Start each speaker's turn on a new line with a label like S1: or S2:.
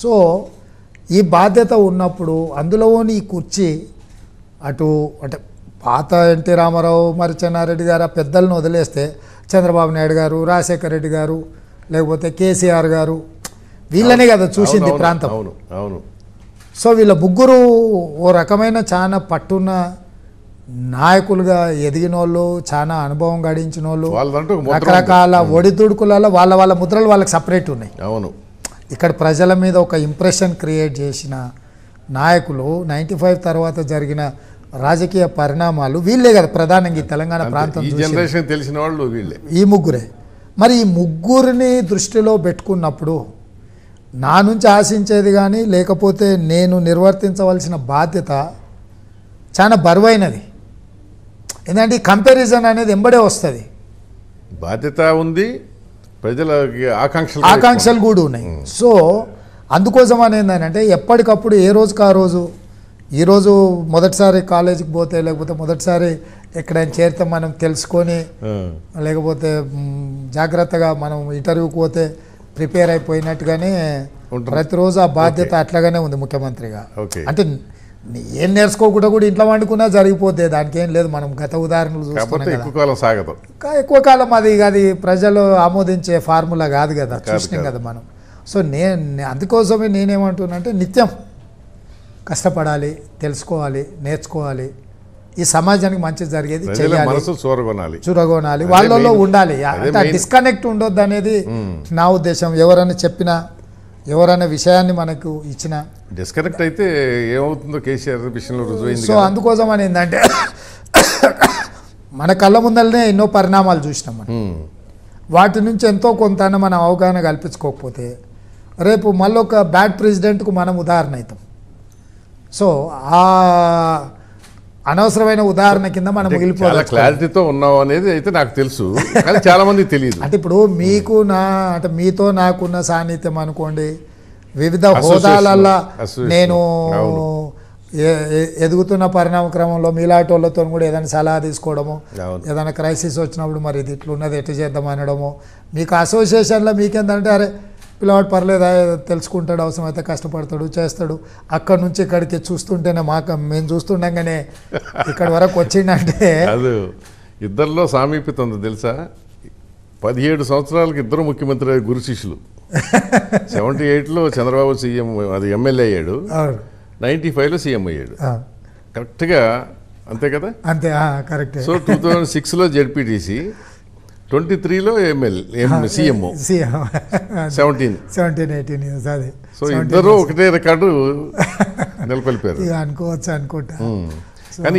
S1: So ఈ బాధ్యత ఉన్నప్పుడు అందులోని ఈ కుర్చీ అటు అంటే పాత ఎన్టీ రామారావు మరి చెన్నారెడ్డి గారు ఆ పెద్దలను వదిలేస్తే చంద్రబాబు నాయుడు గారు రాజశేఖర రెడ్డి గారు లేకపోతే కేసీఆర్ గారు వీళ్ళనే కదా చూసింది ప్రాంతం.
S2: అవును.
S1: సో వీళ్ళ ముగ్గురు ఓ రకమైన చాలా పట్టున్న నాయకులుగా ఎదిగిన వాళ్ళు, చాలా అనుభవం గడించిన వాళ్ళు, రకరకాల ఒడిదుడుకులలో వాళ్ళ ముద్రలు వాళ్ళకి సపరేట్ ఉన్నాయి.
S2: అవును.
S1: ఇక్కడ ప్రజల మీద ఒక ఇంప్రెషన్ క్రియేట్ చేసిన నాయకులు 95 తర్వాత జరిగిన రాజకీయ పరిణామాలు వీళ్ళే కదా ప్రధానంగా ఈ తెలంగాణ ప్రాంతం
S2: జనరేషన్ తెలిసిన వాళ్ళు వీళ్ళే,
S1: ఈ ముగ్గురే. మరి ఈ ముగ్గురిని దృష్టిలో పెట్టుకున్నప్పుడు నా నుంచి ఆశించేది కానీ లేకపోతే నేను నిర్వర్తించవలసిన బాధ్యత చాలా బరువైనది. ఎందుకంటే ఈ కంపారిజన్ అనేది ఎంబడే వస్తుంది.
S2: బాధ్యత ఉంది, ప్రజల ఆకాంక్షలు
S1: కూడా ఉన్నాయి. సో అందుకోసం అనేది ఏంటంటే ఎప్పటికప్పుడు ఏ రోజుకి ఆ రోజు, ఈరోజు మొదటిసారి కాలేజీకి పోతే లేకపోతే మొదటిసారి ఎక్కడైనా చేరితే మనం తెలుసుకొని లేకపోతే జాగ్రత్తగా మనం ఇంటర్వ్యూకి పోతే ప్రిపేర్ అయిపోయినట్టుగానే ప్రతిరోజు ఆ బాధ్యత అట్లాగానే ఉంది ముఖ్యమంత్రిగా. అంటే ఏం నేర్చుకోకుండా కూడా ఇంట్లో వండుకున్నా జరిగిపోతే దానికి ఏం లేదు. మనం గత ఉదాహరణలు చూస్తున్నాం. ఎక్కువ కాలం అది ప్రజలు ఆమోదించే ఫార్ములా కాదు కదా, చూసినాం కదా మనం. సో అందుకోసమే నేనేమంటున్నా అంటే నిత్యం కష్టపడాలి, తెలుసుకోవాలి, నేర్చుకోవాలి, ఈ సమాజానికి మంచి జరిగేది చూరగొనాలి, వాళ్ళలో ఉండాలి. అంటే డిస్కనెక్ట్ ఉండొద్దు అనేది నా ఉద్దేశం. ఎవరైనా చెప్పినా ఎవరైనా విషయాన్ని మనకు ఇచ్చిన
S2: డిస్కనెక్ట్ అయితే ఏమవుతుందో కేసీఆర్ విషయంలో రుజువైంది.
S1: సో అందుకోసం అని ఏంటంటే మన కళ్ళ ముందరనే ఎన్నో పరిణామాలు చూసినాం మనం. వాటి నుంచి ఎంతో కొంత మనం అవగాహన కల్పించుకోకపోతే రేపు మళ్ళీ ఒక బ్యాడ్ ప్రెసిడెంట్కు మనం ఉదాహరణ అవుతాం. సో ఆ అనవసరమైన ఉదాహరణ కింద మనం మిగిలిపోవాలి.
S2: క్లారిటీతో ఉన్నావు అనేది అయితే నాకు తెలుసు, కానీ చాలా మందికి తెలియదు.
S1: అంటే ఇప్పుడు మీకు అంటే మీతో నాకున్న సాన్నిధ్యం అనుకోండి, వివిధ హోదాలల్లో నేను ఎదుగుతున్న పరిణామ క్రమంలో మీలాంటి వాళ్ళతో కూడా ఏదైనా సలహా తీసుకోవడము, ఏదైనా క్రైసిస్ వచ్చినప్పుడు మరి ఇది ఇట్లున్నది ఎట్లా చేద్దాం అనడము. మీకు అసోసియేషన్లో మీకేంటంటే అరే పిల్లవాడు పర్లేదు తెలుసుకుంటాడు, అవసరమైతే కష్టపడతాడు, చేస్తాడు. అక్కడ నుంచి ఇక్కడికి చూస్తుంటేనే మేము చూస్తుండగానే ఇక్కడి వరకు వచ్చిందంటే
S2: ఇద్దరిలో సామీప్యత ఉంది తెలుసా. 17 సంవత్సరాలకి ఇద్దరు ముఖ్యమంత్రి గురు శిష్యులు. 78లో చంద్రబాబు సీఎం అది ఎమ్మెల్యే అయ్యాడు, 95లో సీఎం అయ్యాడు. కరెక్ట్గా అంతే కదా?
S1: అంతే, కరెక్ట్.
S2: సో 2006లో జెడ్పీటీసీ, 23లో సీఎం,
S1: 17-18 ఇయర్స్. అదే
S2: సో ఇద్దరు ఒకటే రికార్డు నెలకొల్పారు
S1: అనుకోవచ్చు అనుకుంటా.
S2: కానీ